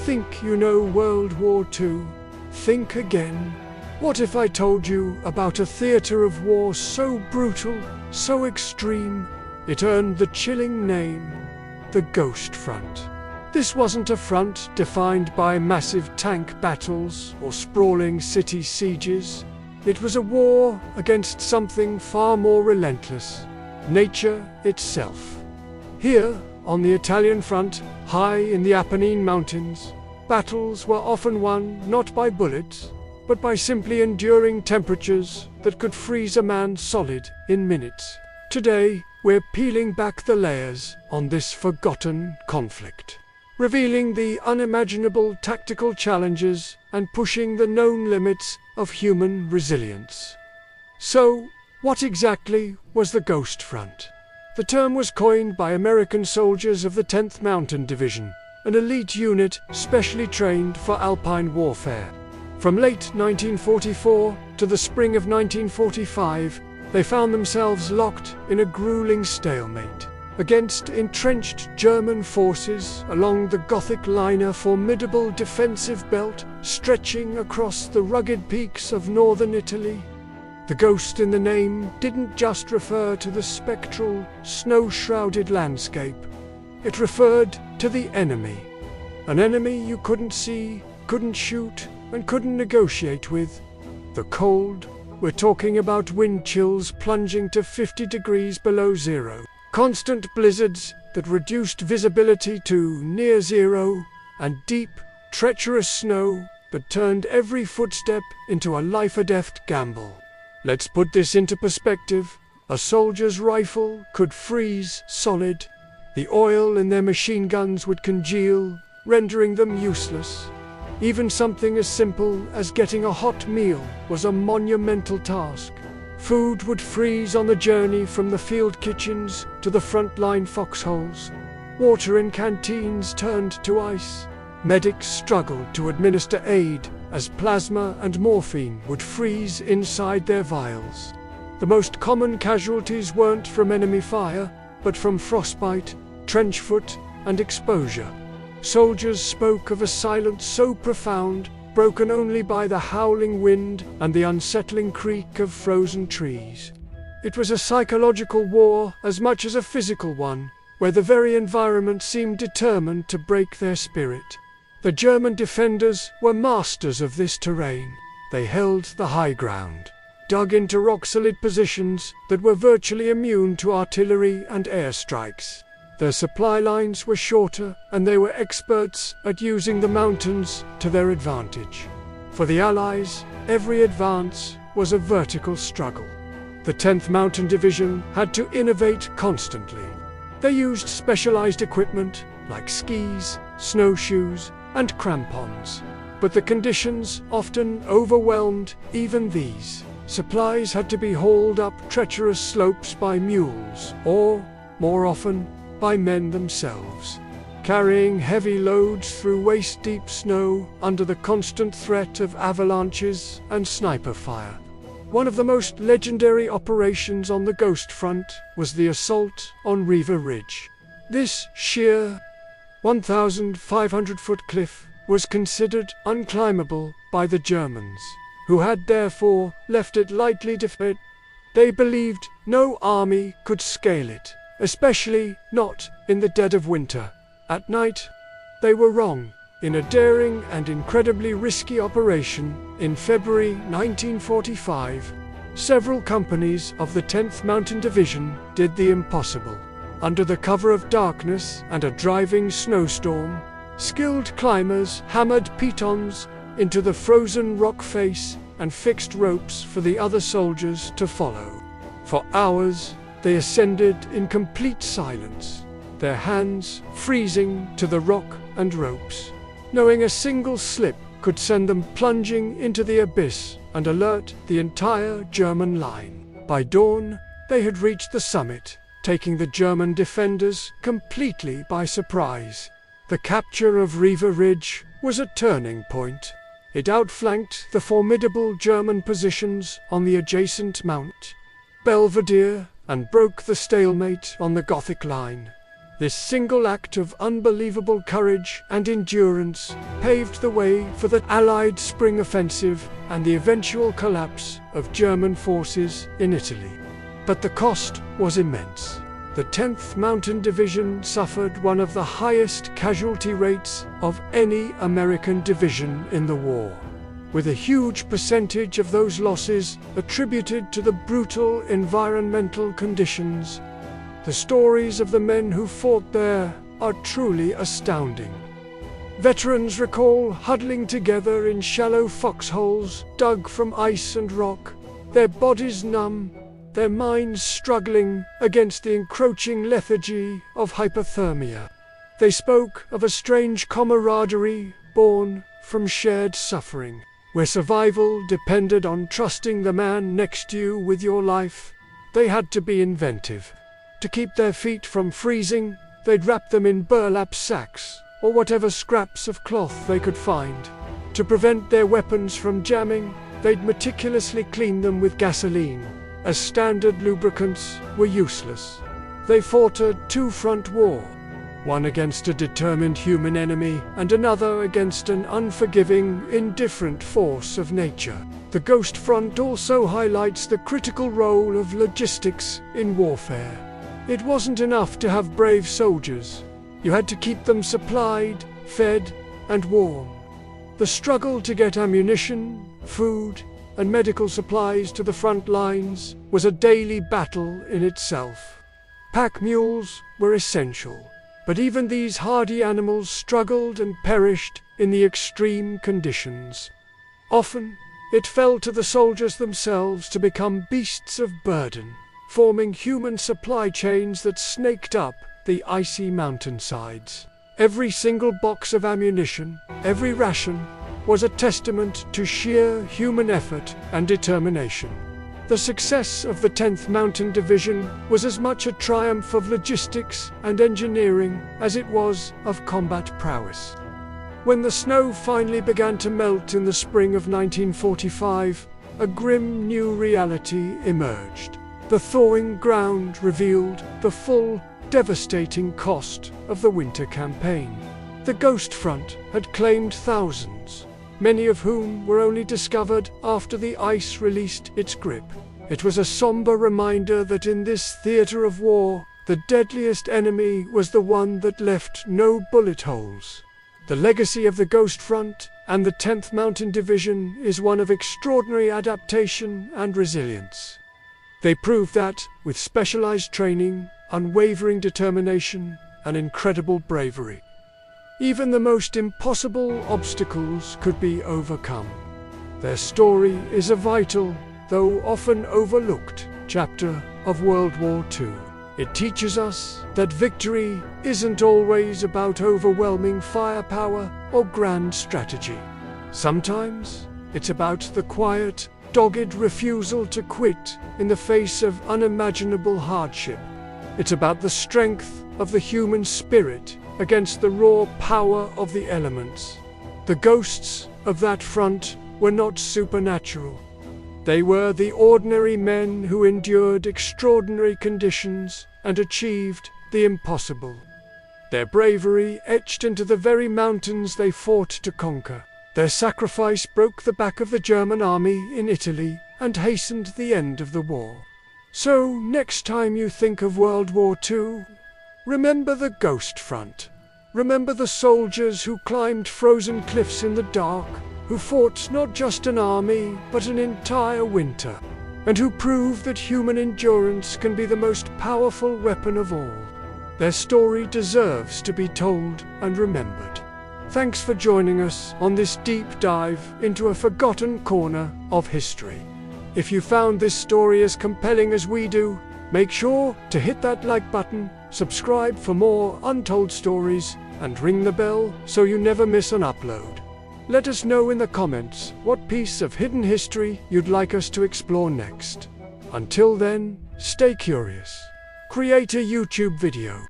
think you know World War II? Think again. What if I told you about a theater of war so brutal, so extreme, it earned the chilling name, the Ghost Front? This wasn't a front defined by massive tank battles or sprawling city sieges. It was a war against something far more relentless, nature itself. Here, on the Italian front, high in the Apennine Mountains, battles were often won not by bullets, but by simply enduring temperatures that could freeze a man solid in minutes. Today, we're peeling back the layers on this forgotten conflict, revealing the unimaginable tactical challenges and pushing the known limits of human resilience. So, what exactly was the Ghost Front? The term was coined by American soldiers of the 10th Mountain Division, an elite unit specially trained for Alpine warfare. From late 1944 to the spring of 1945, they found themselves locked in a grueling stalemate against entrenched German forces along the Gothic Line, a formidable defensive belt stretching across the rugged peaks of northern Italy. The ghost in the name didn't just refer to the spectral, snow-shrouded landscape. It referred to the enemy. An enemy you couldn't see, couldn't shoot, and couldn't negotiate with. The cold. We're talking about wind chills plunging to 50 degrees below zero. Constant blizzards that reduced visibility to near zero, and deep, treacherous snow that turned every footstep into a life-or-death gamble. Let's put this into perspective. A soldier's rifle could freeze solid. The oil in their machine guns would congeal, rendering them useless. Even something as simple as getting a hot meal was a monumental task. Food would freeze on the journey from the field kitchens to the frontline foxholes. Water in canteens turned to ice. Medics struggled to administer aid as plasma and morphine would freeze inside their vials. The most common casualties weren't from enemy fire, but from frostbite, trench foot, and exposure. Soldiers spoke of a silence so profound, broken only by the howling wind and the unsettling creak of frozen trees. It was a psychological war as much as a physical one, where the very environment seemed determined to break their spirit. The German defenders were masters of this terrain. They held the high ground, dug into rock-solid positions that were virtually immune to artillery and airstrikes. Their supply lines were shorter, and they were experts at using the mountains to their advantage. For the Allies, every advance was a vertical struggle. The 10th Mountain Division had to innovate constantly. They used specialized equipment like skis, snowshoes, and crampons. But the conditions often overwhelmed even these. Supplies had to be hauled up treacherous slopes by mules, or, more often, by men themselves, carrying heavy loads through waist-deep snow under the constant threat of avalanches and sniper fire. One of the most legendary operations on the Ghost Front was the assault on Riva Ridge. This sheer 1,500-foot cliff was considered unclimbable by the Germans, who had therefore left it lightly defended. They believed no army could scale it, especially not in the dead of winter. At night, they were wrong. In a daring and incredibly risky operation in February 1945, several companies of the 10th Mountain Division did the impossible. Under the cover of darkness and a driving snowstorm, skilled climbers hammered pitons into the frozen rock face and fixed ropes for the other soldiers to follow. For hours, they ascended in complete silence, their hands freezing to the rock and ropes, knowing a single slip could send them plunging into the abyss and alert the entire German line. By dawn, they had reached the summit, taking the German defenders completely by surprise. The capture of Riva Ridge was a turning point. It outflanked the formidable German positions on the adjacent Mount Belvedere and broke the stalemate on the Gothic Line. This single act of unbelievable courage and endurance paved the way for the Allied Spring Offensive and the eventual collapse of German forces in Italy. But the cost was immense. The 10th Mountain Division suffered one of the highest casualty rates of any American division in the war, with a huge percentage of those losses attributed to the brutal environmental conditions. The stories of the men who fought there are truly astounding. Veterans recall huddling together in shallow foxholes dug from ice and rock, their bodies numb, their minds struggling against the encroaching lethargy of hypothermia. They spoke of a strange camaraderie born from shared suffering, where survival depended on trusting the man next to you with your life. They had to be inventive. To keep their feet from freezing, they'd wrap them in burlap sacks or whatever scraps of cloth they could find. To prevent their weapons from jamming, they'd meticulously clean them with gasoline, as standard lubricants were useless. They fought a two-front war, one against a determined human enemy and another against an unforgiving, indifferent force of nature. The Ghost Front also highlights the critical role of logistics in warfare. It wasn't enough to have brave soldiers. You had to keep them supplied, fed, and warm. The struggle to get ammunition, food, and medical supplies to the front lines was a daily battle in itself. Pack mules were essential, but even these hardy animals struggled and perished in the extreme conditions. Often, it fell to the soldiers themselves to become beasts of burden, forming human supply chains that snaked up the icy mountainsides. Every single box of ammunition, every ration, was a testament to sheer human effort and determination. The success of the 10th Mountain Division was as much a triumph of logistics and engineering as it was of combat prowess. When the snow finally began to melt in the spring of 1945, a grim new reality emerged. The thawing ground revealed the full, devastating cost of the winter campaign. The Ghost Front had claimed thousands, many of whom were only discovered after the ice released its grip. It was a somber reminder that in this theater of war, the deadliest enemy was the one that left no bullet holes. The legacy of the Ghost Front and the 10th Mountain Division is one of extraordinary adaptation and resilience. They proved that, with specialized training, unwavering determination, and incredible bravery, even the most impossible obstacles could be overcome. Their story is a vital, though often overlooked, chapter of World War II. It teaches us that victory isn't always about overwhelming firepower or grand strategy. Sometimes it's about the quiet, dogged refusal to quit in the face of unimaginable hardship. It's about the strength of the human spirit against the raw power of the elements. The ghosts of that front were not supernatural. They were the ordinary men who endured extraordinary conditions and achieved the impossible. Their bravery etched into the very mountains they fought to conquer. Their sacrifice broke the back of the German army in Italy and hastened the end of the war. So, next time you think of World War II, remember the Ghost Front. Remember the soldiers who climbed frozen cliffs in the dark, who fought not just an army, but an entire winter, and who proved that human endurance can be the most powerful weapon of all. Their story deserves to be told and remembered. Thanks for joining us on this deep dive into a forgotten corner of history. If you found this story as compelling as we do, make sure to hit that like button, subscribe for more untold stories, and ring the bell so you never miss an upload. Let us know in the comments what piece of hidden history you'd like us to explore next. Until then, stay curious. Create a YouTube video.